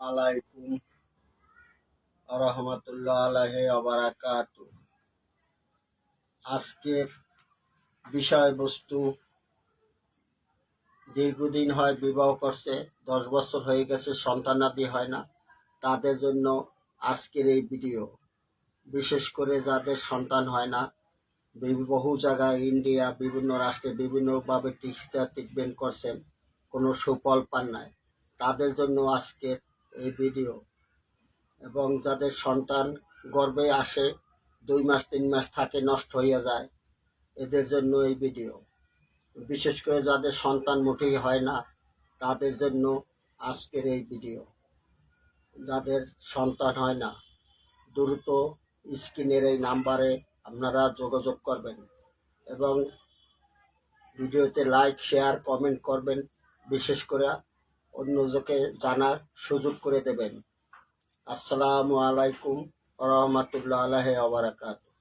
আলাইকুম রহমতুল্লাহ আলাইহি ওয়াবারাকাতু। আজকের বিষয়বস্তু, দীর্ঘদিন হয় বিবাহ করছে, 10 বছর হয়ে গেছে, সন্তানাদি হয় না, তাদের জন্য আজকের এই ভিডিও। বিশেষ করে যাদের সন্তান হয় না, বহু জায়গায় ইন্ডিয়া বিভিন্ন রাষ্ট্রে বিভিন্নভাবে চিকিৎসা ট্রিটমেন্ট করছেন, কোনো সুফল পান নাই, তাদের জন্য আজকের এই ভিডিও। এবং যাদের সন্তান গর্ভে আসে 2 মাস 3 মাস থাকে, নষ্ট হয়ে যায়, এদের জন্য এই ভিডিও। বিশেষ করে যাদের সন্তান মোটেই হয় না, তাদের জন্য আজকের এই ভিডিও। যাদের সন্তান হয় না, দ্রুত স্ক্রিনের এই নাম্বারে আপনারা যোগাযোগ করবেন এবং ভিডিওতে লাইক শেয়ার কমেন্ট করবেন। বিশেষ করে অন্যজনকে জানার সুযোগ করে দেবেন। আসসালামু আলাইকুম রহমতুল্লাহ আলাইহি ওয়া বারাকাতুহু।